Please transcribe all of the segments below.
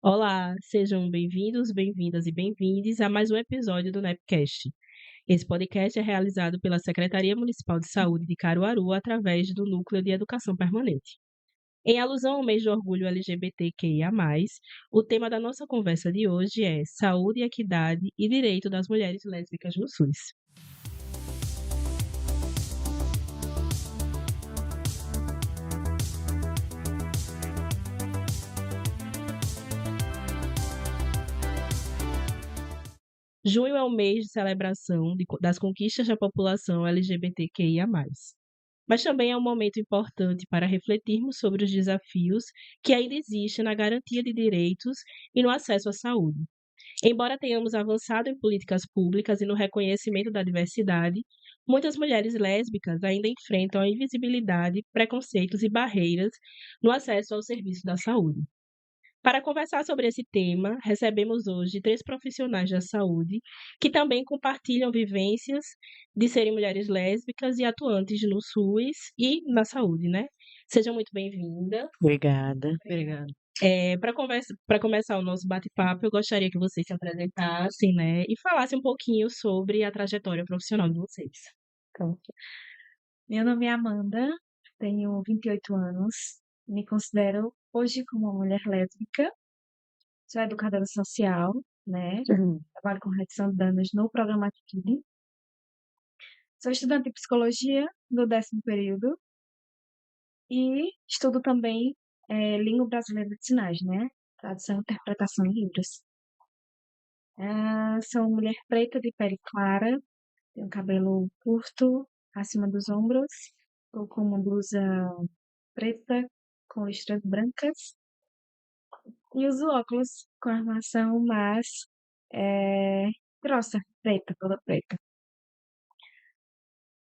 Olá, sejam bem-vindos, bem-vindas e bem-vindes a mais um episódio do NEPcast. Esse podcast é realizado pela Secretaria Municipal de Saúde de Caruaru através do Núcleo de Educação Permanente. Em alusão ao mês do orgulho LGBTQIA+, o tema da nossa conversa de hoje é Saúde, Equidade e Direito das Mulheres Lésbicas no SUS. Junho é o mês de celebração das conquistas da população LGBTQIA+. Mas também é um momento importante para refletirmos sobre os desafios que ainda existem na garantia de direitos e no acesso à saúde. Embora tenhamos avançado em políticas públicas e no reconhecimento da diversidade, muitas mulheres lésbicas ainda enfrentam a invisibilidade, preconceitos e barreiras no acesso ao serviço da saúde. Para conversar sobre esse tema, recebemos hoje três profissionais da saúde que também compartilham vivências de serem mulheres lésbicas e atuantes no SUS e na saúde, né? Seja muito bem-vinda. Obrigada. Obrigada. Para começar o nosso bate-papo, eu gostaria que vocês se apresentassem, né, e falassem um pouquinho sobre a trajetória profissional de vocês. Então, meu nome é Amanda, tenho 28 anos, me considero hoje como uma mulher lésbica, sou educadora social, né? Trabalho com redução de danos no programa Atitude. Sou estudante de psicologia do 10º período e estudo também língua brasileira de sinais, né? Tradução e interpretação em Libras. Sou mulher preta de pele clara, tenho cabelo curto acima dos ombros, estou com uma blusa preta com listras brancas e uso óculos com armação, mas grossa, preta, toda preta.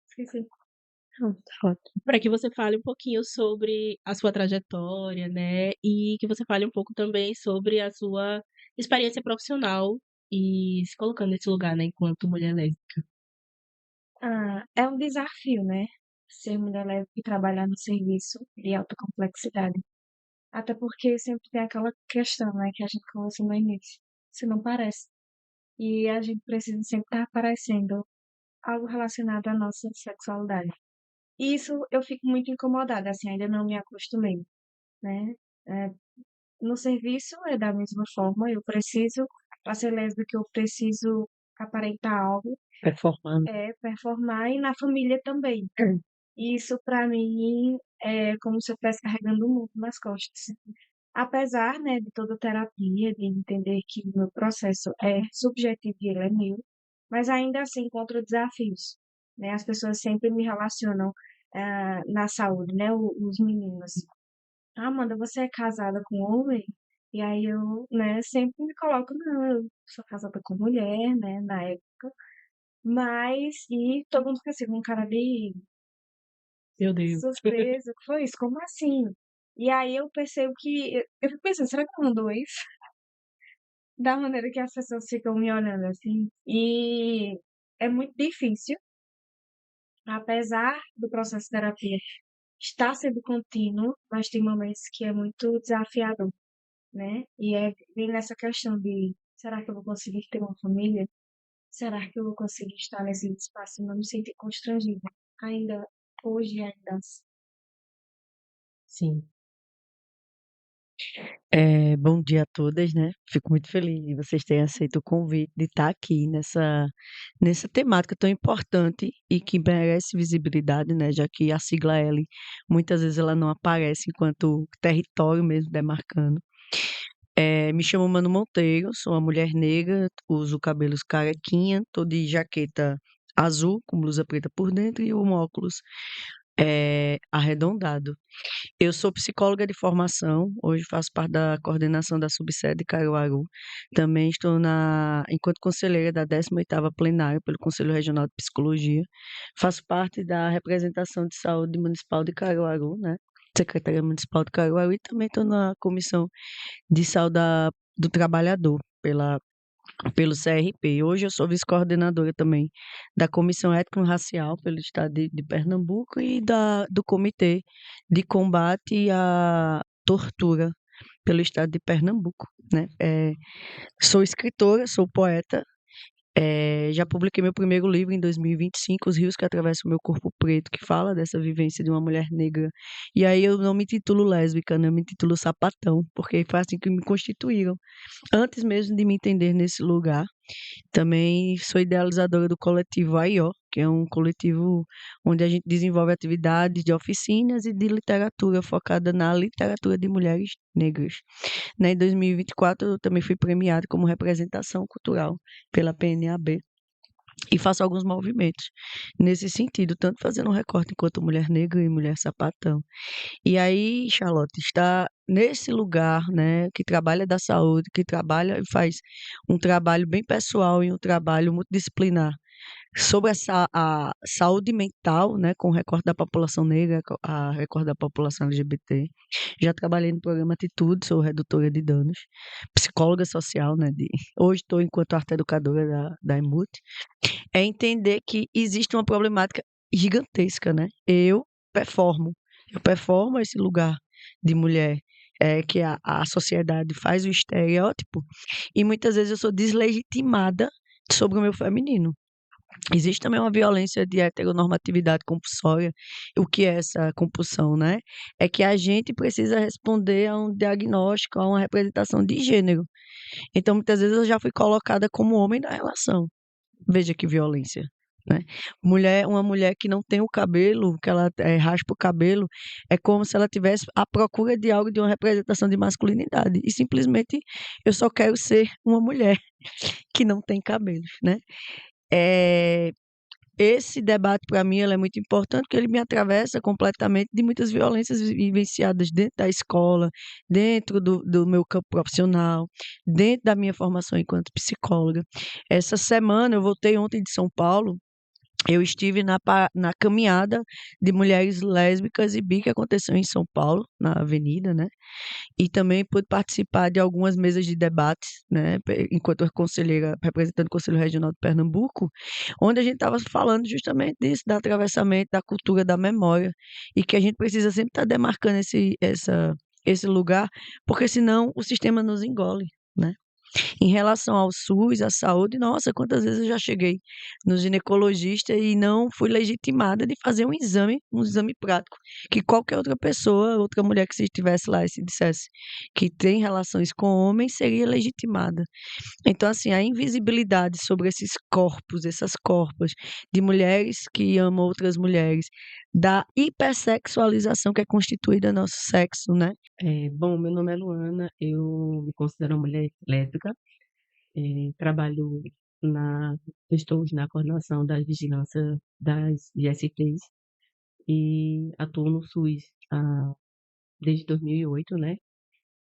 Esqueci. Para que você fale um pouquinho sobre a sua trajetória, né, e que você fale um pouco também sobre a sua experiência profissional e se colocando nesse lugar, né, enquanto mulher lésbica. É um desafio, né? Ser mulher lésbica e trabalhar no serviço de alta complexidade. Até porque sempre tem aquela questão, né, que a gente conversou no início. Se não parece. E a gente precisa sempre estar aparecendo algo relacionado à nossa sexualidade. E isso eu fico muito incomodada, assim, ainda não me acostumei, né? É, no serviço é da mesma forma, eu preciso, para ser lésbica, eu preciso aparentar algo, Performando. performar, e na família também. E isso, para mim, é como se eu estivesse carregando o mundo nas costas. Apesar, né, de toda a terapia, de entender que o meu processo é subjetivo e ele é meu, mas ainda assim encontro desafios, né? As pessoas sempre me relacionam na saúde, né? Os meninos. Ah, Amanda, você é casada com homem? E aí eu, né, sempre me coloco, não, eu sou casada com mulher, né, na época. Mas, e todo mundo fica assim, com cara de Meu Deus. surpresa, o que foi isso? Como assim? E aí eu percebo que, eu fico pensando, será que eu mandou isso? Da maneira que as pessoas ficam me olhando assim. E é muito difícil, apesar do processo de terapia estar sendo contínuo, mas tem momentos que é muito desafiador, né? E vem nessa questão de, será que eu vou conseguir ter uma família? Será que eu vou conseguir estar nesse espaço e não me sentir constrangida? Ainda, hoje ainda. Sim. Bom dia a todas, né? Fico muito feliz de vocês terem aceito o convite de estar aqui nessa temática tão importante e que merece visibilidade, né? Já que a sigla L, muitas vezes ela não aparece enquanto território mesmo demarcando. Me chamo Mano Monteiro, sou uma mulher negra, uso cabelos carequinha, tô de jaqueta azul com blusa preta por dentro e um óculos arredondado. Eu sou psicóloga de formação, hoje faço parte da coordenação da subsede de Caruaru. Também estou enquanto conselheira da 18ª plenária pelo Conselho Regional de Psicologia. Faço parte da representação de saúde municipal de Caruaru, né? Secretaria Municipal de Caruaru, e também estou na comissão de saúde do trabalhador pelo CRP. Hoje eu sou vice-coordenadora também da Comissão Étnico-Racial pelo Estado de Pernambuco e do Comitê de Combate à Tortura pelo estado de Pernambuco, né? Sou escritora, sou poeta. Já publiquei meu primeiro livro em 2025, Os Rios que Atravessam o Meu Corpo Preto, que fala dessa vivência de uma mulher negra. E aí eu não me titulo lésbica, né? Eu me titulo sapatão, porque foi assim que me constituíram. Antes mesmo de me entender nesse lugar, também sou idealizadora do coletivo AIO, que é um coletivo onde a gente desenvolve atividades de oficinas e de literatura focada na literatura de mulheres negras. Né, em 2024, eu também fui premiada como representação cultural pela PNAB e faço alguns movimentos nesse sentido, tanto fazendo um recorte enquanto mulher negra e mulher sapatão. E aí, Charlotte, está nesse lugar, né, que trabalha da saúde, que trabalha e faz um trabalho bem pessoal e um trabalho multidisciplinar sobre a saúde mental, né, com o recorte da população negra, a recorte da população LGBT. Já trabalhei no programa Atitude, sou redutora de danos, psicóloga social, né, hoje estou enquanto arte educadora da EMUT. É entender que existe uma problemática gigantesca, né? Eu performo esse lugar de mulher, que a sociedade faz o estereótipo, e muitas vezes eu sou deslegitimada sobre o meu feminino. Existe também uma violência de heteronormatividade compulsória. O que é essa compulsão, né? É que a gente precisa responder a um diagnóstico, a uma representação de gênero. Então, muitas vezes eu já fui colocada como homem na relação. Veja que violência, né? Uma mulher que não tem o cabelo, que ela raspa o cabelo, é como se ela tivesse à procura de algo, de uma representação de masculinidade. E simplesmente eu só quero ser uma mulher que não tem cabelos, né? Eh, Esse debate, para mim, ele é muito importante, porque ele me atravessa completamente de muitas violências vivenciadas dentro da escola, dentro do meu campo profissional, dentro da minha formação enquanto psicóloga. Essa semana, eu voltei ontem de São Paulo, eu estive na caminhada de mulheres lésbicas e bi que aconteceu em São Paulo, na Avenida, né? E também pude participar de algumas mesas de debates, né, enquanto conselheira, representando o Conselho Regional de Pernambuco, onde a gente estava falando justamente disso, do atravessamento da cultura da memória, e que a gente precisa sempre estar demarcando esse lugar, porque senão o sistema nos engole, né? Em relação ao SUS, à saúde, nossa, quantas vezes eu já cheguei no ginecologista e não fui legitimada de fazer um exame prático, que qualquer outra pessoa, outra mulher que se estivesse lá e se dissesse que tem relações com homens, seria legitimada. Então, assim, a invisibilidade sobre esses corpos, essas corpas de mulheres que amam outras mulheres, da hipersexualização que é constituída nosso sexo, né? Bom, meu nome é Luana, eu me considero uma mulher lésbica, trabalho estou hoje na coordenação da vigilância das ISTs e atuo no SUS desde 2008, né?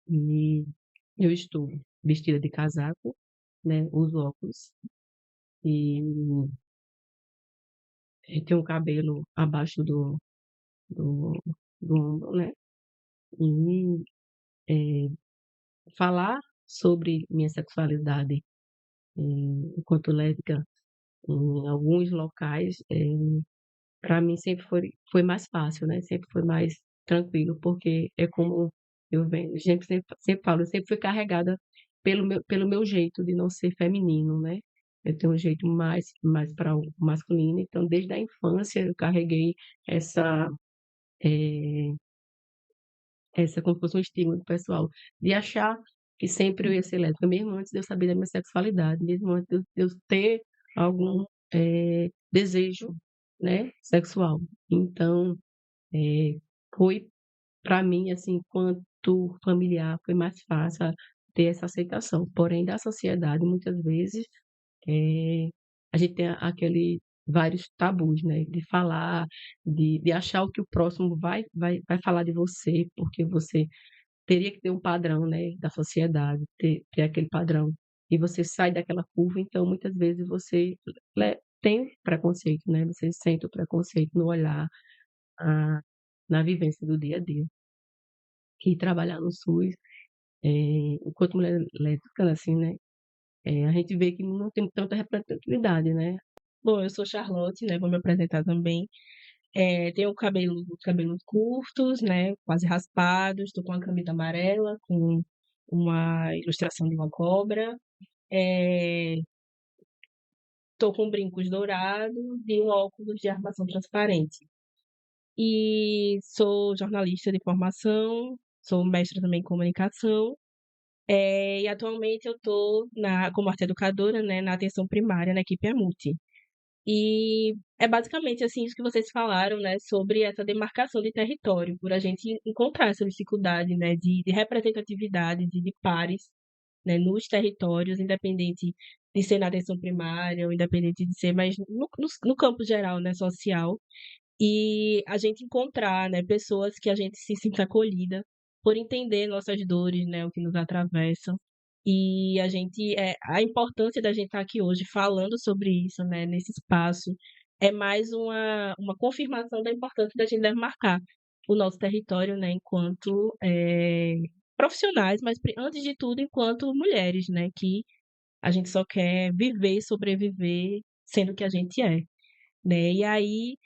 E eu estou vestida de casaco, né? Uso óculos e tenho um cabelo abaixo do, do ombro, né? E falar sobre minha sexualidade enquanto lésbica em alguns locais, para mim sempre foi mais fácil, né? Sempre foi mais tranquilo, porque é como eu venho, sempre falo, eu sempre fui carregada pelo meu jeito de não ser feminino, né? Eu tenho um jeito mais para o masculino, então desde a infância eu carreguei essa, eh, essa como se fosse um estigma do pessoal, de achar que sempre eu ia ser lésbica, mesmo antes de eu saber da minha sexualidade, mesmo antes de eu ter algum desejo, né, sexual. Então, eh, foi para mim, assim, enquanto familiar, foi mais fácil ter essa aceitação. Porém, da sociedade, muitas vezes, eh, a gente tem aquele vários tabus, né, de falar, de achar o que o próximo vai falar de você, porque você teria que ter um padrão, né, da sociedade, ter aquele padrão. E você sai daquela curva, então muitas vezes você tem preconceito, né? Você sente o preconceito no olhar, ah, na vivência do dia a dia. E trabalhar no SUS, enquanto mulher lésbica, assim, né? A gente vê que não tem tanta representatividade, né? Bom, eu sou Charlotte, né? Vou me apresentar também. Tenho cabelos curtos, né? Quase raspados, estou com a camisa amarela, com uma ilustração de uma cobra. Estou com brincos dourados e um óculos de armação transparente. E sou jornalista de formação, sou mestra também em comunicação. E atualmente eu estou como arte educadora, né, na atenção primária, na equipe AMUT. E é basicamente assim isso que vocês falaram, né, sobre essa demarcação de território, por a gente encontrar essa dificuldade, né, de representatividade de pares, né, nos territórios, independente de ser na atenção primária ou independente de ser, mas no campo geral, né, social. E a gente encontrar, né, pessoas que a gente se sinta acolhida por entender nossas dores, né, o que nos atravessa. E a importância da gente estar aqui hoje falando sobre isso, né, nesse espaço, é mais uma confirmação da importância da gente demarcar o nosso território, né, enquanto profissionais, mas antes de tudo enquanto mulheres, né, que a gente só quer viver e sobreviver sendo o que a gente é, né. E aí,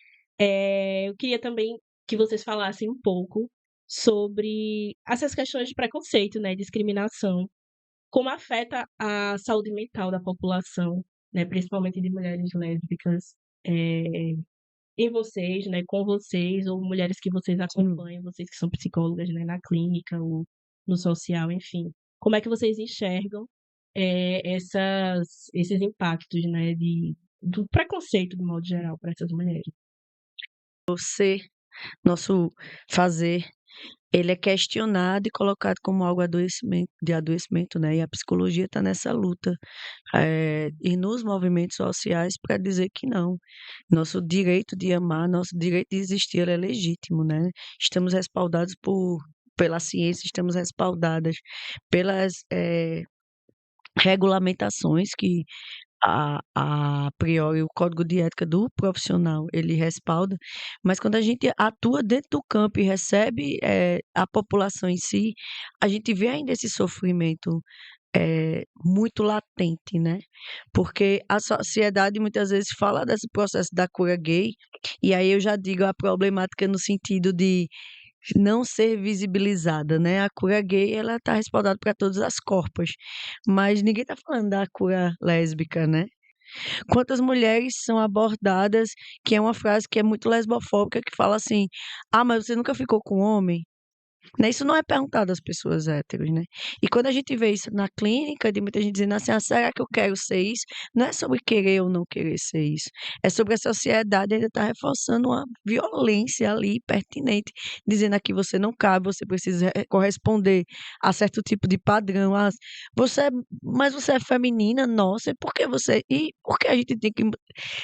eu queria também que vocês falassem um pouco sobre essas questões de preconceito, né, discriminação, como afeta a saúde mental da população, né, principalmente de mulheres lésbicas, em vocês, né, com vocês, ou mulheres que vocês acompanham, vocês que são psicólogas, né, na clínica ou no social, enfim. Como é que vocês enxergam, esses impactos, né, do preconceito, de modo geral, para essas mulheres? Você, nosso fazer, ele é questionado e colocado como algo de adoecimento, né? E a psicologia está nessa luta, e nos movimentos sociais para dizer que não. Nosso direito de amar, nosso direito de existir, ele é legítimo, né? Estamos respaldados pela ciência, estamos respaldadas pelas regulamentações que a priori o código de ética do profissional ele respalda, mas quando a gente atua dentro do campo e recebe a população em si, a gente vê ainda esse sofrimento muito latente, né? Porque a sociedade muitas vezes fala desse processo da cura gay, e aí eu já digo a problemática no sentido de não ser visibilizada, né? A cura gay, ela está respaldada para todas as corpas, mas ninguém está falando da cura lésbica, né? Quantas mulheres são abordadas, que é uma frase que é muito lesbofóbica, que fala assim: "Ah, mas você nunca ficou com homem?" Né, isso não é perguntado às pessoas héteros, né. E quando a gente vê isso na clínica, de muita gente dizendo assim: "Ah, será que eu quero ser isso?", não é sobre querer ou não querer ser isso, é sobre a sociedade ainda estar reforçando uma violência ali pertinente, dizendo: "Aqui você não cabe, você precisa corresponder a certo tipo de padrão, ah, você é mas você é feminina, nossa, e por que a gente tem que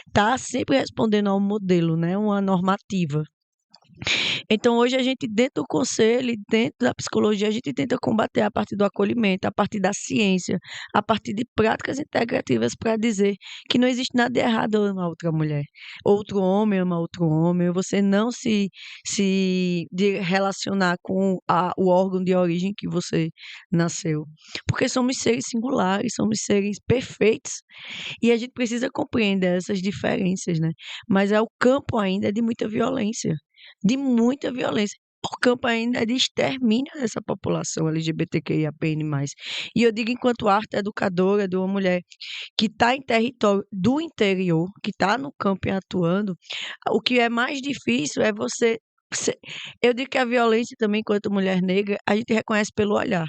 estar sempre respondendo a um modelo, né, uma normativa?". Então, hoje a gente, dentro do conselho e dentro da psicologia, a gente tenta combater a partir do acolhimento, a partir da ciência, a partir de práticas integrativas para dizer que não existe nada de errado em amar outra mulher. Outro homem ama outro homem, você não relacionar com o órgão de origem que você nasceu. Porque somos seres singulares, somos seres perfeitos e a gente precisa compreender essas diferenças, né? Mas o campo ainda é de muita violência, de muita violência. O campo ainda é de extermínio dessa população LGBTQIAPN+. E eu digo enquanto arte educadora de uma mulher que está em território do interior, que está no campo e atuando, o que é mais difícil é eu digo que a violência também, enquanto mulher negra, a gente reconhece pelo olhar.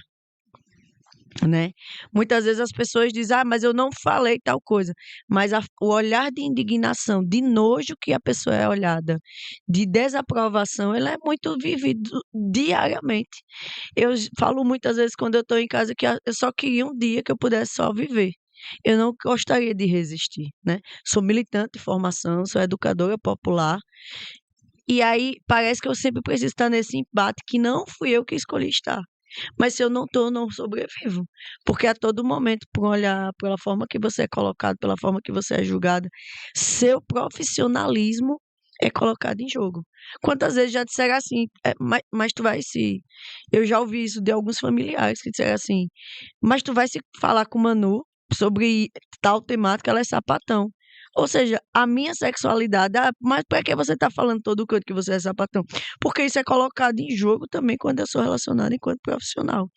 Né? Muitas vezes as pessoas dizem: "Ah, mas eu não falei tal coisa", mas o olhar de indignação, de nojo que a pessoa é olhada, de desaprovação, ele é muito vivido diariamente. Falo muitas vezes quando eu estou em casa que eu só queria um dia que eu pudesse só viver. Eu não gostaria de resistir, né? Sou militante de formação, sou educadora popular, e aí parece que eu sempre preciso estar nesse embate que não fui eu que escolhi estar. Mas se eu não estou, eu não sobrevivo. Porque a todo momento, por olhar pela forma que você é colocado, pela forma que você é julgado, seu profissionalismo é colocado em jogo. Quantas vezes já disseram assim, mas tu vai se. Eu já ouvi isso de alguns familiares que disseram assim, mas tu vai se falar com o Manu sobre tal temática, ela é sapatão. Ou seja, a minha sexualidade, mas para que você tá falando todo canto que você é sapatão? Porque isso é colocado em jogo também quando eu sou relacionada enquanto profissional.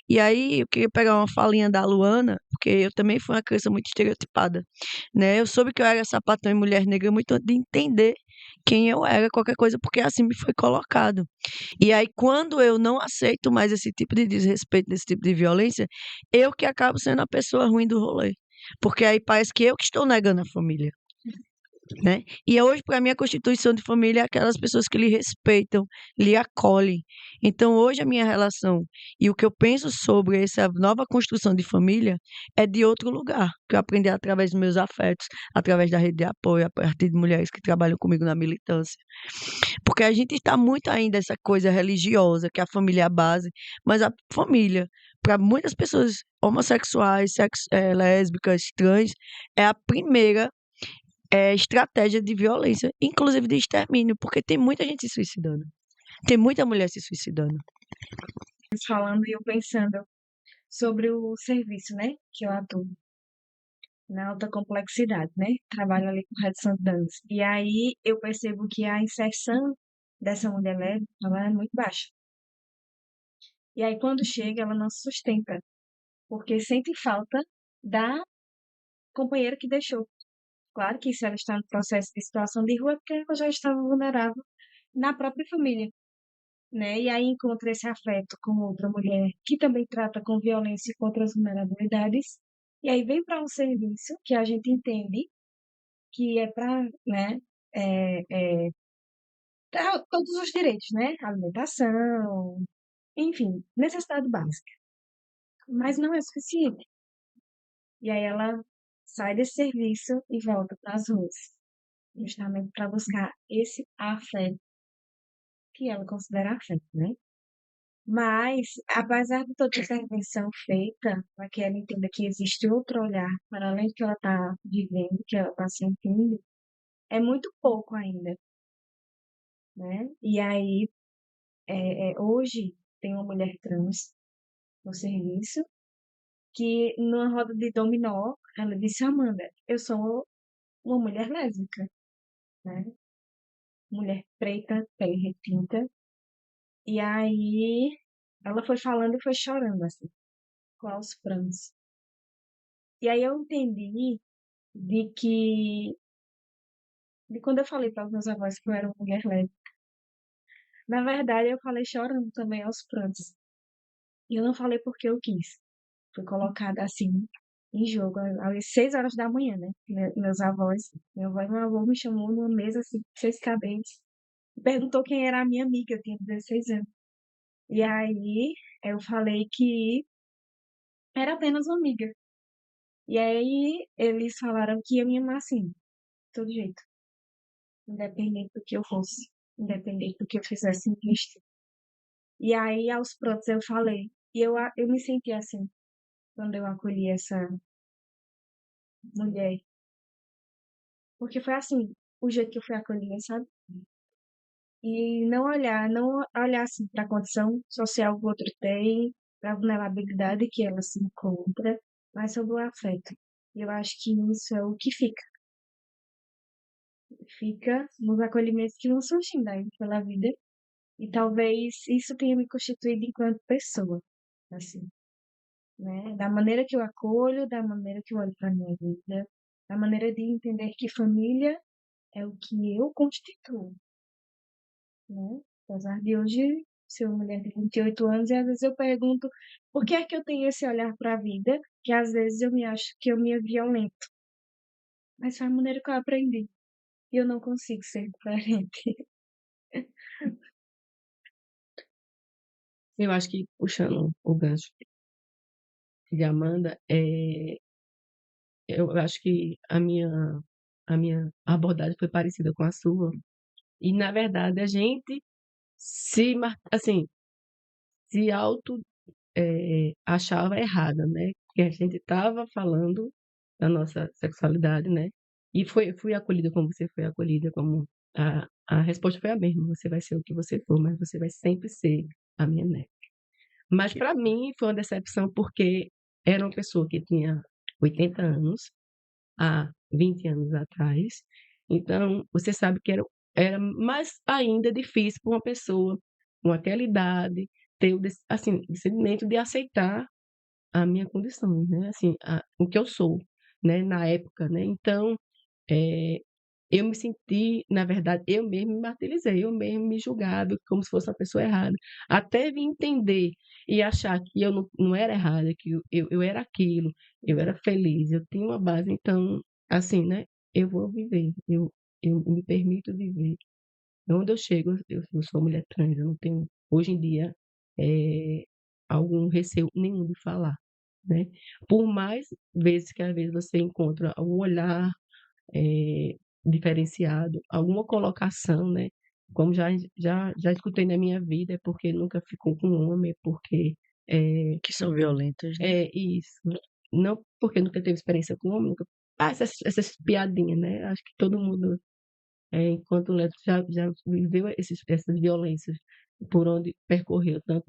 E aí, eu queria pegar uma falinha da Luana, porque eu também fui uma criança muito estereotipada, né? Eu soube que eu era sapatão e mulher negra muito antes de entender quem eu era, qualquer coisa, porque assim me foi colocado. E aí, quando eu não aceito mais esse tipo de desrespeito, desse tipo de violência, eu que acabo sendo a pessoa ruim do rolê. Porque aí parece que eu que estou negando a família, né? E hoje, para mim, a constituição de família é aquelas pessoas que lhe respeitam, lhe acolhem. Então, hoje, a minha relação e o que eu penso sobre essa nova construção de família é de outro lugar, que eu aprendi através dos meus afetos, através da rede de apoio, a partir de mulheres que trabalham comigo na militância. Porque a gente está muito ainda essa coisa religiosa, que a família é a base, mas a família, para muitas pessoas homossexuais, lésbicas, trans, é a primeira estratégia de violência, inclusive de extermínio, porque tem muita gente se suicidando. Tem muita mulher se suicidando. Falando e eu pensando sobre o serviço, né, que eu atuo na alta complexidade, né? Trabalho ali com redução de danos. E aí eu percebo que a inserção dessa mulher lésbica ela é muito baixa. E aí quando chega, ela não se sustenta, porque sente falta da companheira que deixou. Claro que se ela está no processo de situação de rua, é porque ela já estava vulnerável na própria família, né? E aí encontra esse afeto com outra mulher que também trata com violência contra as vulnerabilidades. E aí vem para um serviço que a gente entende que é para, né, todos os direitos, né? Alimentação, enfim, necessidade básica. Mas não é suficiente. E aí ela sai desse serviço e volta para as ruas, justamente para buscar esse afeto que ela considera afeto, né? Mas, apesar de toda essa intervenção feita, para que ela entenda que existe outro olhar, para além do que ela está vivendo, que ela está sentindo, é muito pouco ainda, né? E aí, hoje, tem uma mulher trans no serviço que, numa roda de dominó, ela disse: Amanda, eu sou uma mulher lésbica, né? Mulher preta, pele retinta. E aí, ela foi falando e foi chorando, assim, com aos prantos. E aí eu entendi de quando eu falei para os meus avós que eu era uma mulher lésbica, na verdade eu falei chorando também aos prantos. E eu não falei porque eu quis. Foi colocada assim, em jogo, às 6 horas da manhã, né? Meus avós, meu avô e meu avô me chamou numa mesa assim, 6 cadeiras, e perguntou quem era a minha amiga, eu tinha 16 anos. E aí eu falei que era apenas uma amiga. E aí eles falaram que ia me amar assim, de todo jeito, independente do que eu fosse, independente do que eu fizesse em vista. E aí aos prontos eu falei, e eu me senti assim, quando eu acolhi essa mulher. Porque foi assim, o jeito que eu fui acolhida, sabe? E não olhar assim para a condição social que o outro tem, para a vulnerabilidade que ela se encontra, mas sobre o afeto. E eu acho que isso é o que fica. Fica nos acolhimentos que vão surgindo aí pela vida. E talvez isso tenha me constituído enquanto pessoa, assim, né? Da maneira que eu acolho, da maneira que eu olho para a minha vida, da maneira de entender que família é o que eu constituo, né? Apesar de hoje ser uma mulher de 28 anos, e às vezes eu pergunto por que é que eu tenho esse olhar para a vida, que às vezes eu me acho que eu me violento. Mas foi a maneira que eu aprendi. E eu não consigo ser diferente. Eu acho que, puxando o gancho de Amanda, eu acho que a minha abordagem foi parecida com a sua. E, na verdade, a gente assim, se auto achava errada, né? Porque a gente estava falando da nossa sexualidade, né? E fui acolhida como você foi acolhida, como a resposta foi a mesma. Você vai ser o que você for, mas você vai sempre ser a minha neta. Mas para mim foi uma decepção porque era uma pessoa que tinha 80 anos, há 20 anos atrás. Então, você sabe que era mais ainda difícil para uma pessoa com aquela idade ter assim, discernimento de aceitar a minha condição, né? Assim, o que eu sou, né? Na época, né? Então, eh, eu me senti, na verdade, eu mesmo me martirizei, eu mesmo me julgava como se fosse uma pessoa errada. Até vir entender e achar que eu não era errada, que eu era aquilo, eu era feliz, eu tinha uma base. Então, assim, né? Eu vou viver, eu me permito viver. Onde eu chego, eu sou mulher trans, eu não tenho, hoje em dia, eh, algum receio nenhum de falar, né? Por mais vezes que às vezes você encontra algum olhar diferenciado, alguma colocação, né, como já escutei na minha vida, é porque nunca ficou com um homem, é porque, Que são violentas, né? é isso, não porque nunca teve experiência com homem, nunca essas piadinhas, né, acho que todo mundo, enquanto lésbica já viveu essas violências por onde percorreu, tanto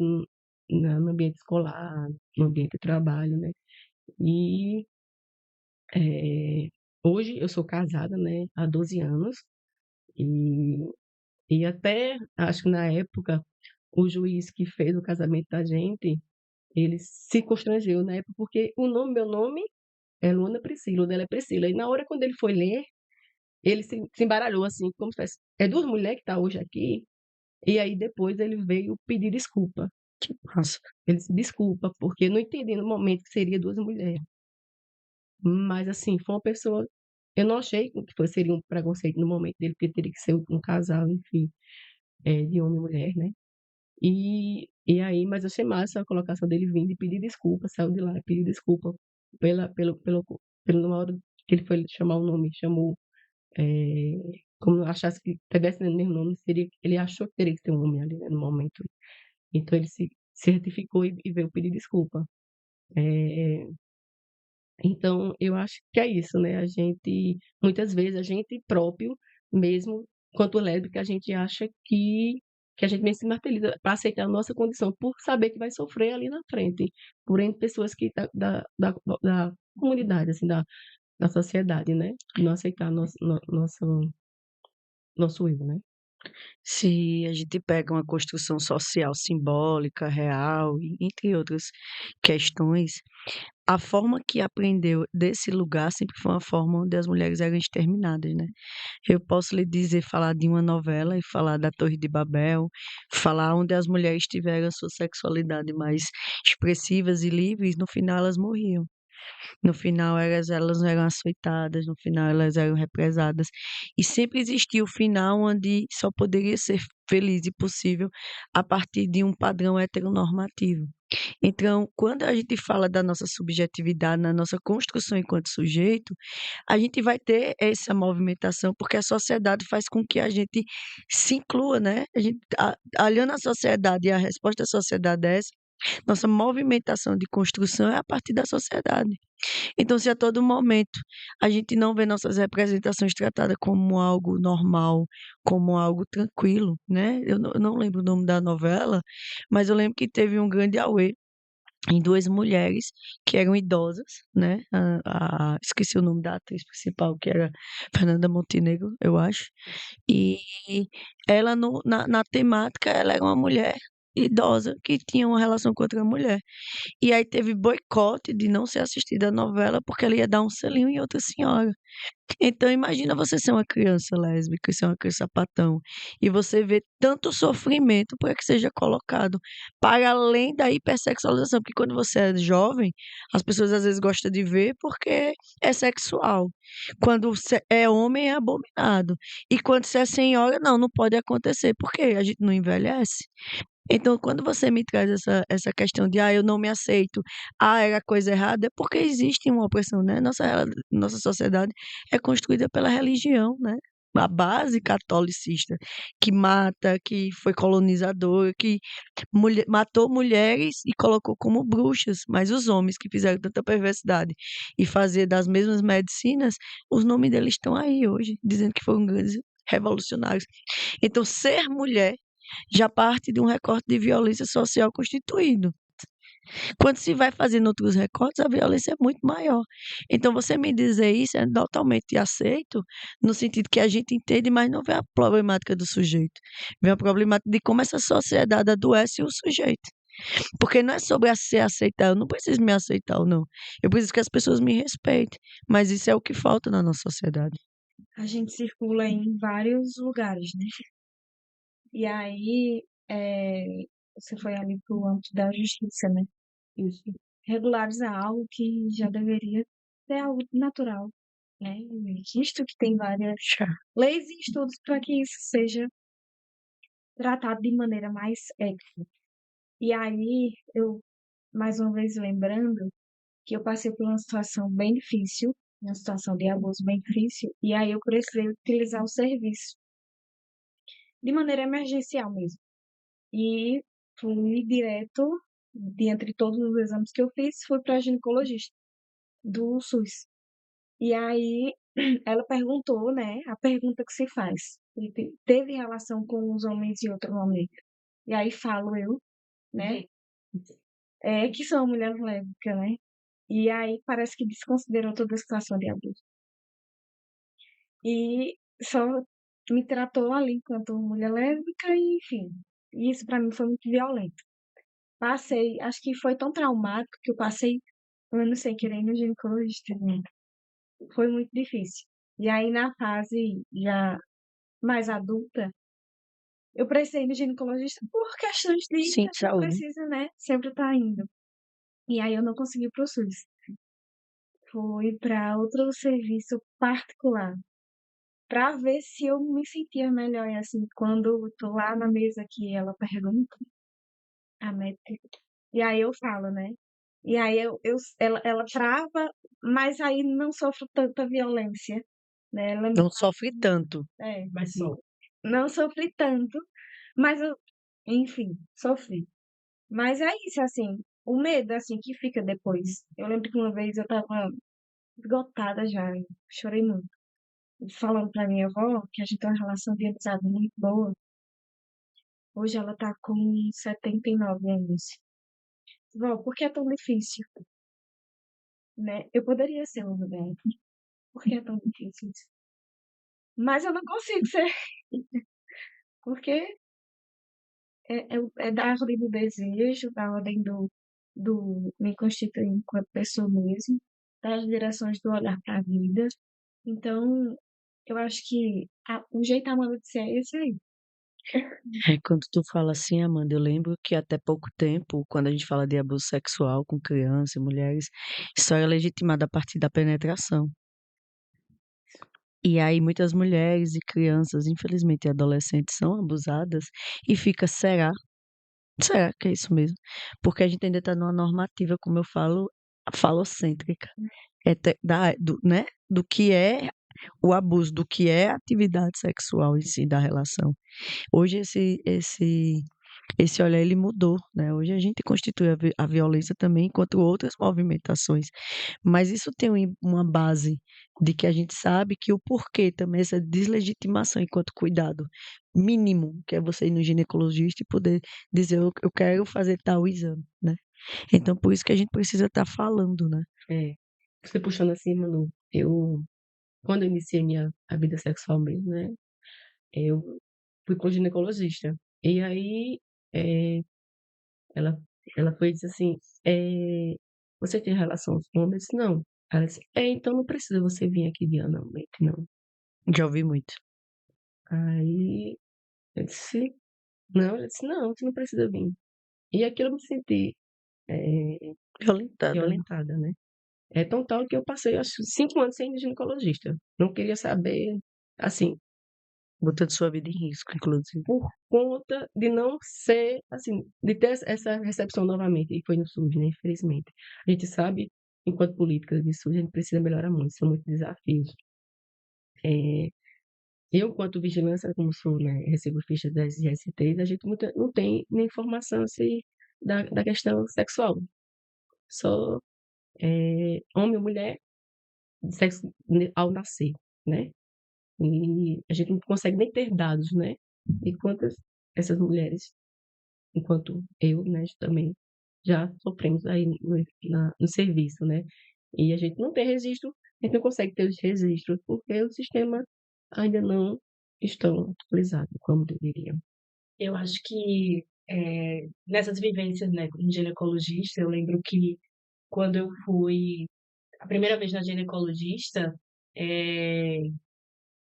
no ambiente escolar, no ambiente de trabalho, né. E, eh, hoje eu sou casada, né, há 12 anos. E até acho que na época, o juiz que fez o casamento da gente, ele se constrangeu na época, porque meu nome é Luana Priscila, o dela é Priscila. E na hora quando ele foi ler, ele se embaralhou assim, como se fosse, é 2 mulher que tá hoje aqui. E aí depois ele veio pedir desculpa. Que massa. Ele se desculpa, porque eu não entendi no momento que seria 2 mulheres. Mas assim, foi uma pessoa, eu não achei que seria um preconceito no momento dele, porque teria que ser um casal, enfim, de homem e mulher, né. Aí, mas eu achei massa a colocação dele vindo e pedir desculpa, saiu de lá e pediu desculpa pelo na hora que ele foi chamar o nome, chamou, eh, como achasse que tivesse no mesmo nome, ele achou que teria que ter um homem ali, né, no momento. Então ele se retificou e veio pedir desculpa. Eh, então eu acho que é isso, né, muitas vezes a gente próprio, mesmo quanto lésbica, a gente acha que a gente mesmo se martiriza para aceitar a nossa condição, por saber que vai sofrer ali na frente, por N pessoas que da comunidade, assim, da sociedade, né, não aceitar nosso erro, né. Se a gente pega uma construção social simbólica, real, e entre outras questões, a forma que aprendeu desse lugar sempre foi uma forma onde as mulheres eram exterminadas, né. Eu posso lhe dizer, falar de uma novela e falar da Torre de Babel, falar onde as mulheres tiveram a sua sexualidade mais expressivas e livres, no final elas morriam. No final elas eram açoitadas, no final elas eram represadas. E sempre existia o final onde só poderia ser feliz e possível a partir de um padrão heteronormativo. Então, quando a gente fala da nossa subjetividade, na nossa construção enquanto sujeito, a gente vai ter essa movimentação, porque a sociedade faz com que a gente se inclua, né? Olhando a sociedade e a resposta da sociedade é essa, nossa movimentação de construção é a partir da sociedade. Então, se a todo momento a gente não vê nossas representações tratadas como algo normal, como algo tranquilo, né? Eu não lembro o nome da novela, mas eu lembro que teve um grande auê em 2 mulheres que eram idosas, né? Esqueci o nome da atriz principal, que era Fernanda Montenegro, eu acho. E ela na temática, ela era uma mulher idosa que tinha uma relação com outra mulher. E aí teve boicote de não ser assistida a novela, porque ela ia dar um selinho em outra senhora. Então imagina você ser uma criança lésbica, ser uma criança sapatão, e você vê tanto sofrimento para que seja colocado, para além da hipersexualização, porque quando você é jovem, as pessoas às vezes gostam de ver porque é sexual. Quando você é homem é abominado. E quando você é senhora, não pode acontecer, porque a gente não envelhece. Então, quando você me traz essa questão de: "Ah, eu não me aceito. Ah, era coisa errada", é porque existe uma opressão, né. Nossa sociedade é construída pela religião, né. A base catolicista, que mata, que foi colonizador, que matou mulheres e colocou como bruxas, mas os homens que fizeram tanta perversidade e fazer das mesmas medicinas, os nomes deles estão aí hoje, dizendo que foram grandes revolucionários. Então, ser mulher já parte de um recorte de violência social constituído. Quando se vai fazendo outros recortes, a violência é muito maior. Então, você me dizer isso é totalmente aceito, no sentido que a gente entende, mas não vê a problemática do sujeito. Vê a problemática de como essa sociedade adoece o sujeito. Porque não é sobre ser aceitar, eu não preciso me aceitar ou não. Eu preciso que as pessoas me respeitem. Mas isso é o que falta na nossa sociedade. A gente circula em vários lugares, né? E aí, você foi ali pro âmbito da justiça, né? Isso. Regularizar algo que já deveria ser algo natural, né? Visto que tem várias leis e estudos para que isso seja tratado de maneira mais ética. E aí, eu, mais uma vez lembrando que eu passei por uma situação bem difícil, uma situação de abuso bem difícil, e aí eu precisei utilizar o serviço de maneira emergencial mesmo. E fui direto, dentre todos os exames que eu fiz, fui para a ginecologista do SUS. E aí ela perguntou, né, a pergunta que se faz. Teve relação com os homens em outro momento? E aí falo eu, né, que sou uma mulher lésbica, né? E aí parece que desconsiderou toda a situação de abuso. E só me tratou ali enquanto mulher lésbica e, enfim, isso pra mim foi muito violento. Passei, acho que foi tão traumático que eu passei anos sem querer ir no ginecologista, né? Foi muito difícil. E aí na fase já mais adulta, eu precisei ir no ginecologista por questões de Sim, que a gente saúde. precisa, né? Sempre estar indo. E aí eu não consegui ir pro SUS. Fui para outro serviço particular para ver se eu me sentia melhor. E assim, quando eu tô lá na mesa que ela pergunta, a médica, e aí eu falo, né? E aí ela trava, mas aí não sofro tanta violência, né? Ela Não sofre tanto. Mas só. não sofri tanto, mas eu, enfim, sofri. Mas é isso, assim, o medo, assim, que fica depois. Eu lembro que uma vez eu tava esgotada já, eu chorei muito. Falando pra minha avó que a gente tem uma relação de amizade muito boa. Hoje ela tá com 79 anos. Vó, por que é tão difícil, né? Eu poderia ser uma mulher. Por que é tão difícil isso? Mas eu não consigo ser, porque é da ordem do desejo, da ordem do me constituir enquanto pessoa mesmo, das direções do olhar para a vida. Então, eu acho que o jeito Amanda de ser é esse aí. Quando tu fala assim, Amanda, eu lembro que até pouco tempo, quando a gente fala de abuso sexual com crianças e mulheres, isso era legitimado a partir da penetração. E aí muitas mulheres e crianças, infelizmente, e adolescentes são abusadas e fica, será? Será que é isso mesmo? Porque a gente ainda está numa normativa, como eu falo, falocêntrica. Né? Do que é o abuso, do que é a atividade sexual em si da relação. Hoje esse olhar ele mudou, né? Hoje a gente constitui a violência também enquanto outras movimentações, mas isso tem uma base de que a gente sabe que o porquê também essa deslegitimação enquanto cuidado mínimo, que é você ir no ginecologista e poder dizer eu quero fazer tal exame, né? Então por isso que a gente precisa estar falando, né? Você puxando assim, Manu, quando eu iniciei a vida sexual mesmo, né? Eu fui com o ginecologista. E aí, é, ela, ela foi e disse assim, você tem relação com homens? Não. Ela disse, então não precisa você vir aqui diariamente, não. Já ouvi muito. Aí, eu disse, não, ela disse, não, você não precisa vir. E aquilo eu me senti violentada, né? É tão tal que eu passei, acho, 5 anos sem ir no ginecologista. Não queria saber, assim, Botando sua vida em risco, inclusive. por conta de não ser, assim, de ter essa recepção novamente, e foi no SUS, né, infelizmente. A gente sabe, enquanto política de SUS, a gente precisa melhorar muito, são muitos desafios. Eu, enquanto vigilância, como sou, né, recebo ficha das ISTs, a gente não tem nem informação assim, da questão sexual. Só homem ou mulher, de sexo ao nascer, né? E a gente não consegue nem ter dados, né? De quantas essas mulheres, enquanto eu, né, também já sofremos aí no serviço, né? E a gente não tem registro, a gente não consegue ter os registros, porque o sistema ainda não estão atualizados como deveriam. Eu acho que nessas vivências, né, como ginecologista, eu lembro que quando eu fui a primeira vez na ginecologista, eh,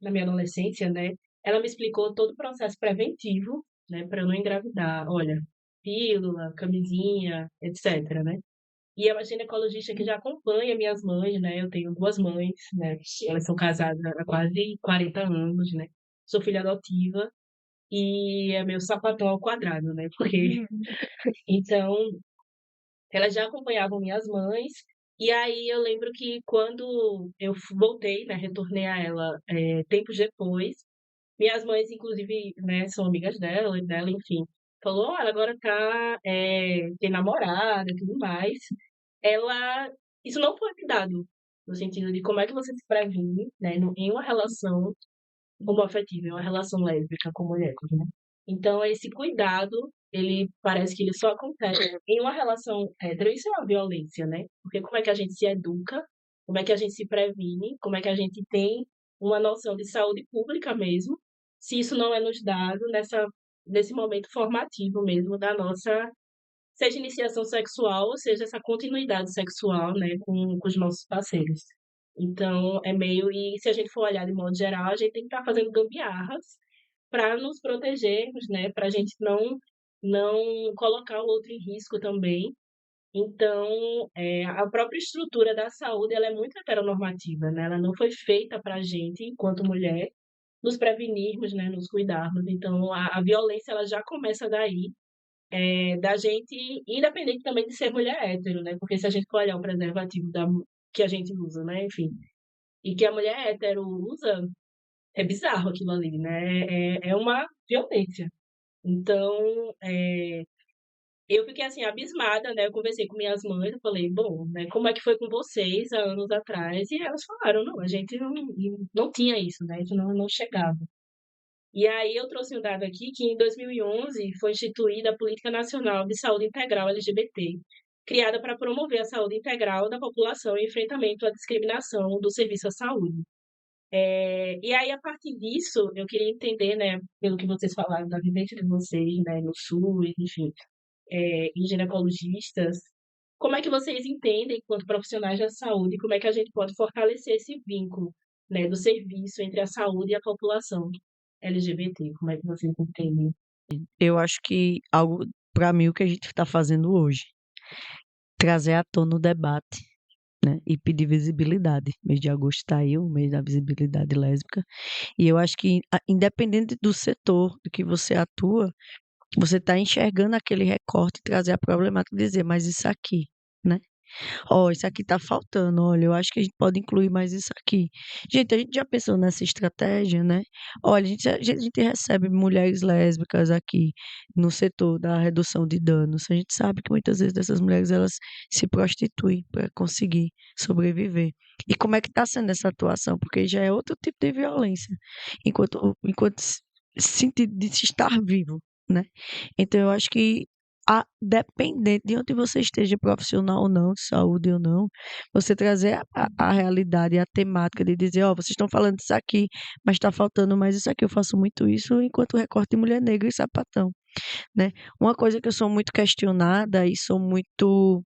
na minha adolescência, né, ela me explicou todo o processo preventivo, né, para eu não engravidar. Olha, pílula, camisinha, etc, né. E é uma ginecologista que já acompanha minhas mães, né, eu tenho 2 mães, né, elas são casadas há quase 40 anos, né. Sou filha adotiva e é meu sapatão ao quadrado, né, porque então elas já acompanhavam minhas mães, e aí eu lembro que quando eu voltei, né, retornei a ela, tempos depois, minhas mães inclusive, né, são amigas dela, enfim, falou: "Olha, agora tem namorada e tudo mais". Ela Isso não foi cuidado, no sentido de como é que você se previne, né, em uma relação homoafetiva, em uma relação lésbica com mulheres, né. Então esse cuidado, ele parece que ele só acontece em uma relação hétero, isso é uma violência, né, porque como é que a gente se educa, como é que a gente se previne, como é que a gente tem uma noção de saúde pública mesmo, se isso não é nos dado nesse momento formativo mesmo da nossa seja iniciação sexual ou seja essa continuidade sexual, né, com os nossos parceiros. Então é meio e se a gente for olhar de modo geral, a gente tem que estar fazendo gambiarras para nos protegermos, né, para a gente não colocar o outro em risco também. Então, a própria estrutura da saúde, ela é muito heteronormativa, né, ela não foi feita pra gente, enquanto mulher, nos prevenirmos, né, nos cuidarmos. Então a violência ela já começa daí, da gente independente também de ser mulher hétero, né, porque se a gente for olhar o preservativo que a gente usa, né, enfim, e que a mulher hétero usa, é bizarro aquilo ali, né, é uma violência. Então, eu fiquei, assim, abismada, né, eu conversei com minhas mães, eu falei: "Bom, né, como é que foi com vocês há anos atrás?" E elas falaram: "Não, a gente não tinha isso, né, a gente não chegava". E aí eu trouxe um dado aqui que em 2011 foi instituída a Política Nacional de Saúde Integral LGBT, criada para promover a saúde integral da população e enfrentamento à discriminação do serviço à saúde. E aí, a partir disso, eu queria entender, né, pelo que vocês falaram da vivência de vocês, né, no SUS, enfim, e ginecologistas, como é que vocês entendem, enquanto profissionais da saúde, como é que a gente pode fortalecer esse vínculo, né, do serviço entre a saúde e a população LGBT? Como é que vocês entendem? Eu acho que algo, para mim, o que a gente está fazendo hoje, trazer à tona o debate, né, e pedir visibilidade. Mês de agosto está aí, o mês da visibilidade lésbica, e eu acho que, independente do setor do que você atua, você está enxergando aquele recorte, trazer a problemática e dizer, mas isso aqui, né? Ó, isso aqui tá faltando, olha, eu acho que a gente pode incluir mais isso aqui. Gente, a gente já pensou nessa estratégia, né? Olha, a gente recebe mulheres lésbicas aqui no setor da redução de danos. A gente sabe que muitas vezes essas mulheres elas se prostituem para conseguir sobreviver. E como é que está sendo essa atuação? Porque já é outro tipo de violência, enquanto sentido de se estar vivo, né? Então eu acho que dependente de onde você esteja, profissional ou não, de saúde ou não, você trazer a realidade e a temática de dizer, ó, vocês estão falando disso aqui, mas está faltando mais isso aqui. Eu faço muito isso enquanto recorte de mulher negra e sapatão, né? Uma coisa que eu sou muito questionada e sou muito.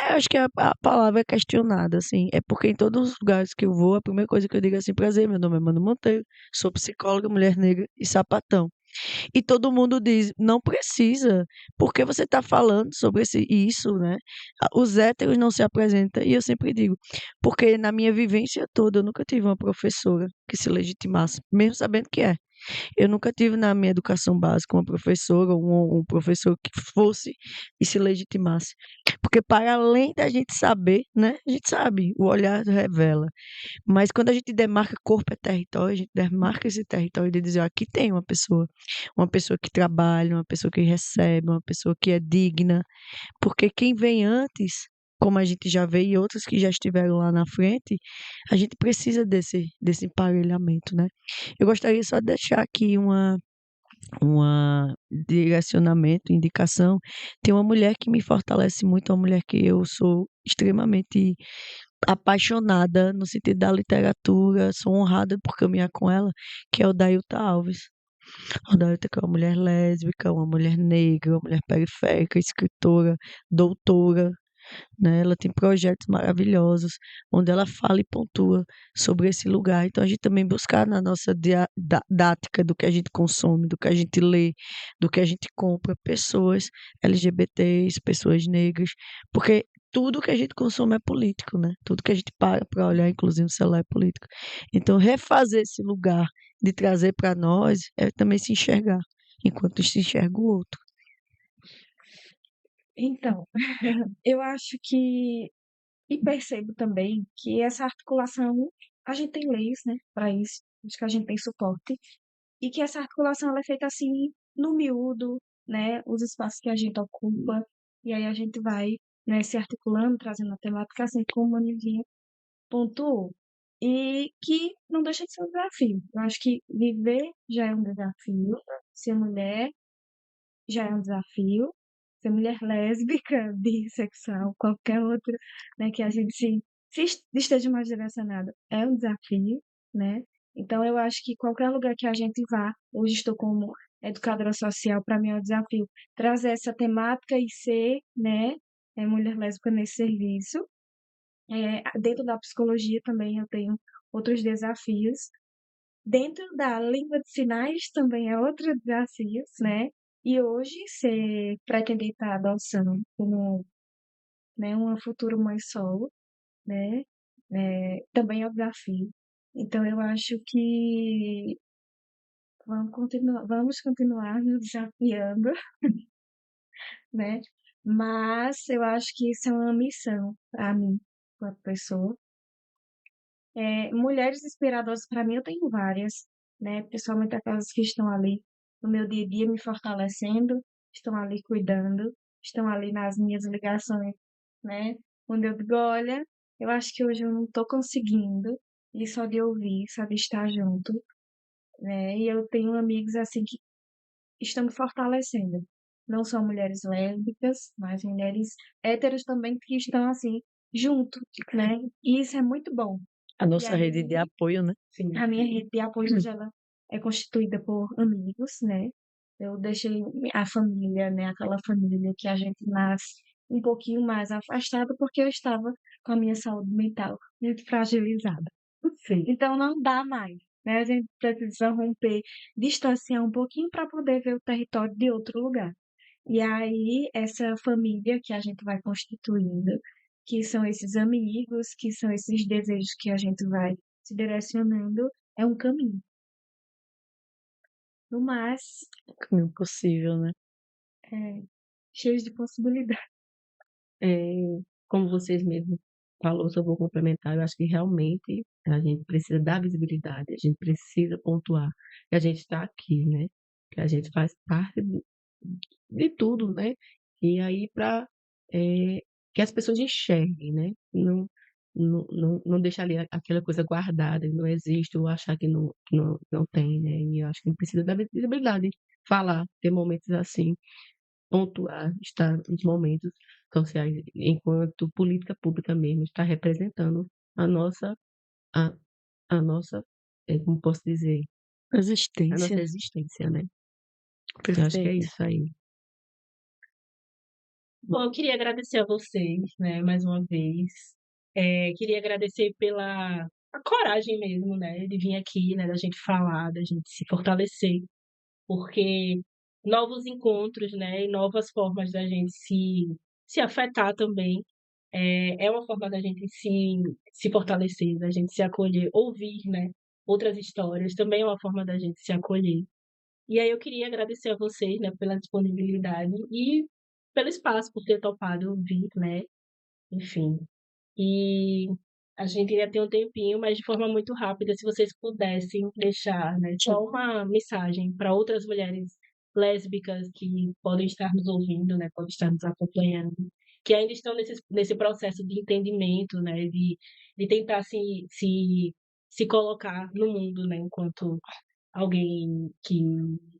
Acho que a palavra é questionada, assim, é porque em todos os lugares que eu vou, a primeira coisa que eu digo é assim, prazer, meu nome é Mano Monteiro, sou psicóloga, mulher negra e sapatão. E todo mundo diz, não precisa, porque você está falando sobre isso, né? Os héteros não se apresentam, e eu sempre digo, porque na minha vivência toda, eu nunca tive uma professora que se legitimasse, mesmo sabendo que é. Eu nunca tive na minha educação básica uma professora ou um professor que fosse e se legitimasse. Porque para além da gente saber, né? A gente sabe, o olhar revela. Mas quando a gente demarca corpo é território, a gente demarca esse território de dizer, ó, aqui tem uma pessoa que trabalha, uma pessoa que recebe, uma pessoa que é digna, porque quem vem antes, como a gente já vê e outros que já estiveram lá na frente, a gente precisa desse emparelhamento, né? Eu gostaria só de deixar aqui direcionamento, indicação. Tem uma mulher que me fortalece muito, uma mulher que eu sou extremamente apaixonada no sentido da literatura, sou honrada por caminhar com ela, que é o Dailton Alves. O Dailton é uma mulher lésbica, uma mulher negra, uma mulher periférica, escritora, doutora, né? Ela tem projetos maravilhosos, onde ela fala e pontua sobre esse lugar. Então, a gente também buscar na nossa dática do que a gente consome, do que a gente lê, do que a gente compra, pessoas LGBTs, pessoas negras, porque tudo que a gente consome é político, né? Tudo que a gente para olhar, inclusive o celular, é político. Então, refazer esse lugar de trazer para nós é também se enxergar, enquanto se enxerga o outro. Então, eu acho que, e percebo também que essa articulação, a gente tem leis, né, para isso, acho que a gente tem suporte, e que essa articulação ela é feita assim, no miúdo, né, os espaços que a gente ocupa, e aí a gente vai, né, se articulando, trazendo a temática, assim como a Nivinha pontuou. E que não deixa de ser um desafio. Eu acho que viver já é um desafio, ser mulher já é um desafio, ser mulher lésbica, bissexual, qualquer outra, né, que a gente se esteja mais direcionada, é um desafio, né? Então eu acho que qualquer lugar que a gente vá, hoje estou como educadora social, para mim é um desafio trazer essa temática e ser, né, mulher lésbica nesse serviço. Dentro da psicologia também eu tenho outros desafios. Dentro da língua de sinais também é outro desafio, né? E hoje você pretender estar adoção como, né, uma futura mãe solo, né? Também é um desafio. Então eu acho que vamos continuar nos desafiando, né? Mas eu acho que isso é uma missão para mim, enquanto pessoa. Mulheres inspiradoras para mim eu tenho várias, né? Principalmente aquelas que estão ali no meu dia a dia me fortalecendo, estão ali cuidando, estão ali nas minhas ligações, né? Quando eu digo, olha, eu acho que hoje eu não estou conseguindo, e só de ouvir, só de estar junto, né? E eu tenho amigos assim que estão me fortalecendo. Não só mulheres lésbicas, mas mulheres héteros também que estão assim junto, né? E isso é muito bom. A E nossa rede de aí, apoio, né? Sim. a minha rede de apoio hoje ela é constituída por amigos, né? Eu deixei a família, né? Aquela família que a gente nasce um pouquinho mais afastada porque eu estava com a minha saúde mental muito fragilizada. Sim. Então não dá mais, né? A gente precisa romper, distanciar um pouquinho para poder ver o território de outro lugar. E aí, essa família que a gente vai constituindo, que são esses amigos, que são esses desejos que a gente vai se direcionando, é um caminho. No mais, O caminho possível, né? cheio de possibilidades. Como vocês mesmos falou, só vou complementar, eu acho que realmente a gente precisa dar visibilidade, a gente precisa pontuar que a gente está aqui, né? Que a gente faz parte de tudo, né? E aí para que as pessoas enxerguem, né? Não deixar ali aquela coisa guardada, não existe, ou achar que não tem, né? E eu acho que precisa dar visibilidade, falar, ter momentos assim, pontuar, estar nos momentos sociais, enquanto política pública mesmo, está representando a nossa, a, a nossa, como posso dizer, a Existência, nossa né? existência, né? Eu acho que é Perfeito. isso aí. Bom, eu queria agradecer a vocês, né, mais uma vez. Queria agradecer pela a coragem mesmo, né, de vir aqui, né, da gente falar, da gente se fortalecer, porque novos encontros, né, e novas formas da gente se afetar também, é uma forma da gente se fortalecer, da gente se acolher, ouvir, né, outras histórias, também é uma forma da gente se acolher. E aí eu queria agradecer a vocês, né, pela disponibilidade e pelo espaço, por ter topado vir, né, enfim. E a gente ainda tem um tempinho, mas de forma muito rápida, se vocês pudessem deixar, né, só uma mensagem para outras mulheres lésbicas que podem estar nos ouvindo, né, podem estar nos acompanhando, que ainda estão nesse processo de entendimento, né, de tentar se colocar no mundo, né, enquanto alguém que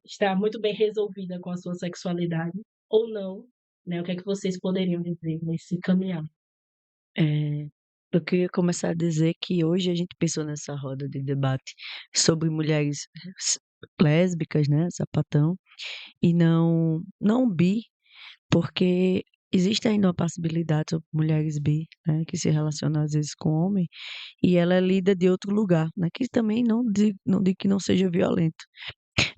está muito bem resolvida com a sua sexualidade ou não, né? O que é que vocês poderiam dizer nesse caminhar? É, eu queria começar a dizer que hoje a gente pensou nessa roda de debate sobre mulheres s- lésbicas, né, sapatão, e não bi, porque existe ainda uma possibilidade sobre mulheres bi, né, que se relacionam às vezes com homem, e ela lida de outro lugar, né, que também não digo que não seja violento,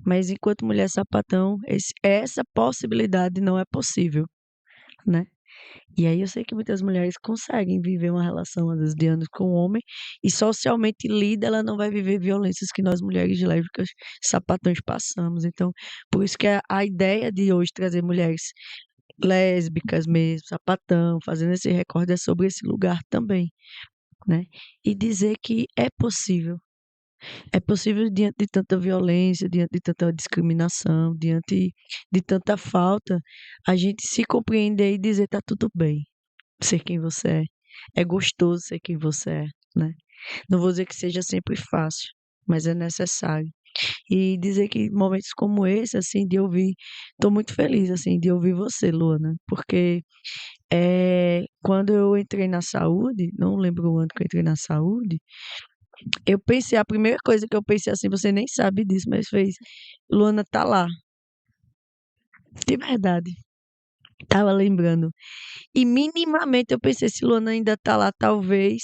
mas enquanto mulher sapatão, essa possibilidade não é possível, né? E aí eu sei que muitas mulheres conseguem viver uma relação, às vezes, de anos com o homem, e socialmente lida, ela não vai viver violências que nós mulheres lésbicas sapatões passamos. Então, por isso que a ideia de hoje trazer mulheres lésbicas mesmo, sapatão, fazendo esse recorte é sobre esse lugar também, né? E dizer que é possível. É possível diante de tanta violência, diante de tanta discriminação, diante de tanta falta, a gente se compreender e dizer tá tudo bem ser quem você é. É gostoso ser quem você é, né? Não vou dizer que seja sempre fácil, mas é necessário. E dizer que momentos como esse, assim, de ouvir, estou muito feliz, assim, de ouvir você, Luana, porque quando eu entrei na saúde, não lembro o ano que eu entrei na saúde, eu pensei, a primeira coisa que eu pensei assim, você nem sabe disso, mas fez, Luana tá lá, de verdade, tava lembrando. E minimamente eu pensei, se Luana ainda tá lá, talvez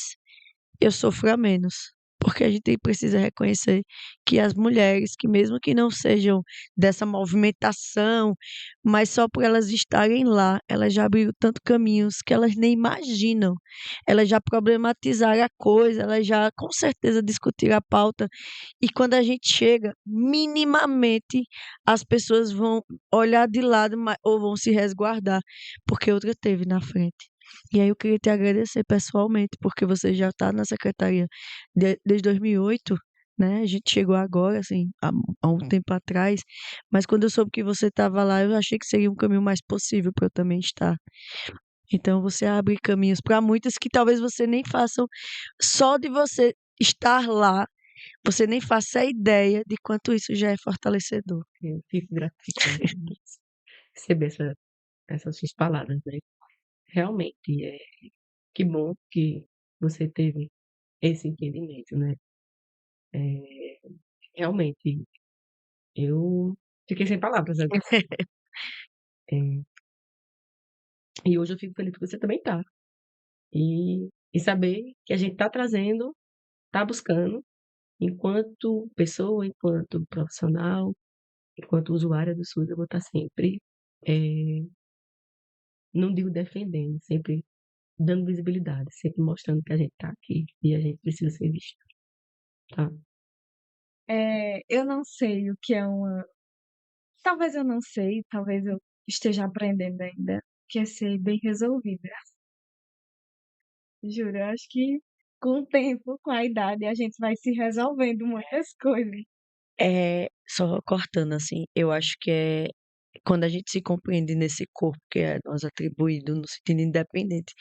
eu sofra menos. Porque a gente precisa reconhecer que as mulheres, que mesmo que não sejam dessa movimentação, mas só por elas estarem lá, elas já abriram tanto caminhos que elas nem imaginam. Elas já problematizaram a coisa, elas já com certeza discutiram a pauta. E quando a gente chega, minimamente as pessoas vão olhar de lado ou vão se resguardar, porque outra teve na frente. E aí eu queria te agradecer pessoalmente, porque você já está na secretaria desde 2008, né? A gente chegou agora, assim, há um tempo atrás, mas quando eu soube que você estava lá, eu achei que seria um caminho mais possível para eu também estar. Então você abre caminhos para muitas que talvez você nem façam, só de você estar lá, você nem faça a ideia de quanto isso já é fortalecedor. Eu fico gratificada de receber essas suas palavras, né? Realmente, que bom que você teve esse entendimento, né? É, realmente, eu fiquei sem palavras agora. É, e hoje eu fico feliz que você também tá. E saber que a gente tá trazendo, tá buscando, enquanto pessoa, enquanto profissional, enquanto usuária do SUS, eu vou estar sempre, eh, não digo defendendo, sempre dando visibilidade, sempre mostrando que a gente tá aqui e a gente precisa ser visto, tá? Eu não sei o que é uma. Talvez eu não sei, talvez eu esteja aprendendo ainda, que é ser bem resolvida. Juro, eu acho que com o tempo, com a idade, a gente vai se resolvendo muitas coisas. Só cortando assim, eu acho que quando a gente se compreende nesse corpo que é nós atribuído no sentido independente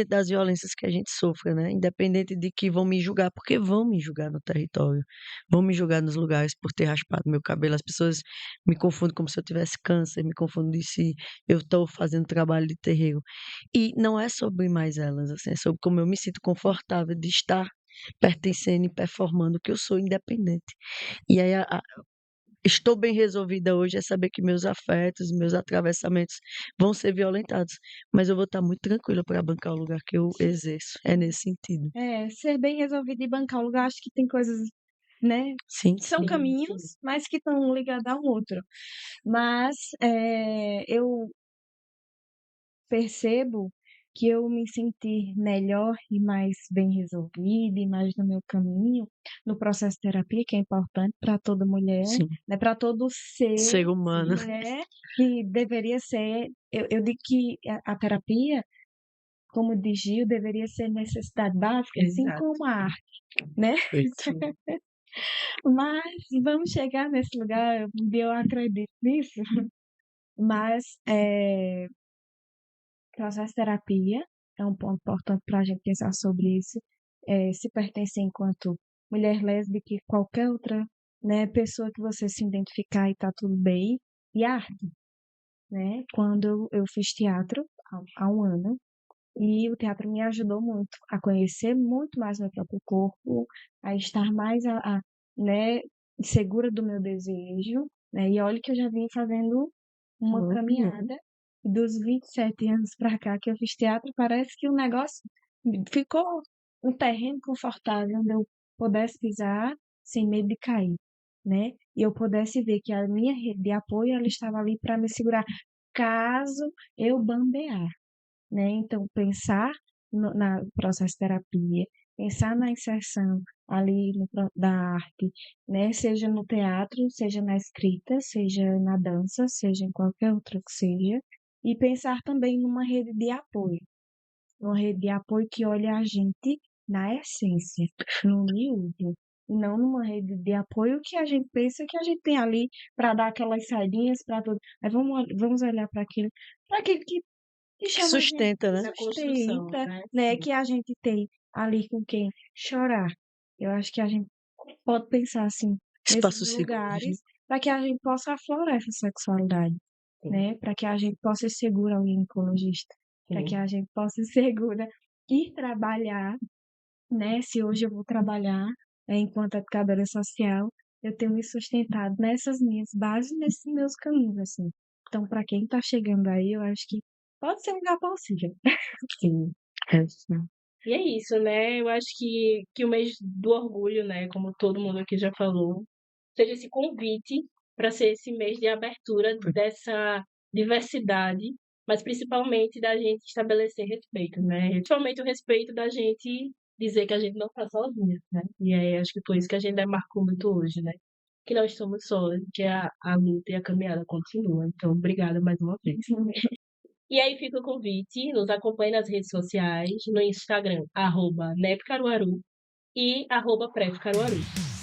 das violências que a gente sofra, né? Independente de que vão me julgar, porque vão me julgar no território, vão me julgar nos lugares por ter raspado meu cabelo. As pessoas me confundem como se eu tivesse câncer, me confundem se eu estou fazendo trabalho de terreiro. E não é sobre mais elas, assim, é sobre como eu me sinto confortável de estar pertencendo e performando que eu sou independente. E aí estou bem resolvida hoje é saber que meus afetos, meus atravessamentos vão ser violentados, mas eu vou estar muito tranquila para bancar o lugar que eu exerço. É nesse sentido. Ser bem resolvido e bancar o lugar, acho que tem coisas, né? Sim, São sim. caminhos, mas que estão ligados ao outro. Mas eu percebo que eu me sentir melhor e mais bem resolvida e mais no meu caminho, no processo de terapia, que é importante para toda mulher, Sim. né, para todo ser, Ser humano. né, que deveria ser. Eu digo que a terapia, como diz Gil, deveria ser necessidade básica, assim Exato. como a arte, né? Perfeito. Mas vamos chegar nesse lugar, um dia eu acredito nisso. Mas processo de terapia é um ponto importante para a gente pensar sobre isso. Se pertencer enquanto mulher lésbica e qualquer outra, né, pessoa que você se identificar e tá tudo bem. E arte, né? Quando eu fiz teatro há um ano, e o teatro me ajudou muito a conhecer muito mais meu próprio corpo, a estar mais, né, segura do meu desejo, né? E olha que eu já vim fazendo uma Uhum. caminhada dos 27 anos para cá que eu fiz teatro, parece que o negócio ficou um terreno confortável onde eu pudesse pisar sem medo de cair, né? E eu pudesse ver que a minha rede de apoio ela estava ali para me segurar caso eu bandear, né? Então, pensar na processo de terapia, pensar na inserção ali da arte, né? Seja no teatro, seja na escrita, seja na dança, seja em qualquer outra que seja, e pensar também numa rede de apoio, uma rede de apoio que olha a gente na essência, no miúdo, e não numa rede de apoio que a gente pensa que a gente tem ali para dar aquelas saidinhas para tudo. Mas vamos olhar para aquilo que Que chama a gente, sustenta, que né? Da construção, sustenta, né? né? Sim. Que a gente tem ali com quem chorar. Eu acho que a gente pode pensar assim nesses Espaço seguro. lugares para que a gente possa aflorar essa sexualidade, Sim, né? Para que a gente possa ser segura ao ginecologista, para que sim. a gente possa ser segura ir trabalhar, né? Se hoje eu vou trabalhar, enquanto educadora social, eu tenho me sustentado nessas minhas bases, nesses meus caminhos, assim. Então, para quem está chegando aí, eu acho que pode ser um lugar possível. Sim. É, sim. E é isso, né? Eu acho que o mês do orgulho, né, como todo mundo aqui já falou, seja esse convite para ser esse mês de abertura dessa diversidade, mas principalmente da gente estabelecer respeito, né? Principalmente o respeito da gente dizer que a gente não está sozinha, né? E aí acho que foi isso que a gente demarcou muito hoje, né? Que nós estamos sós, que a luta e a caminhada continua. Então, obrigada mais uma vez. E aí fica o convite, nos acompanhe nas redes sociais, no Instagram, @nepcaruaru e @prefcaruaru.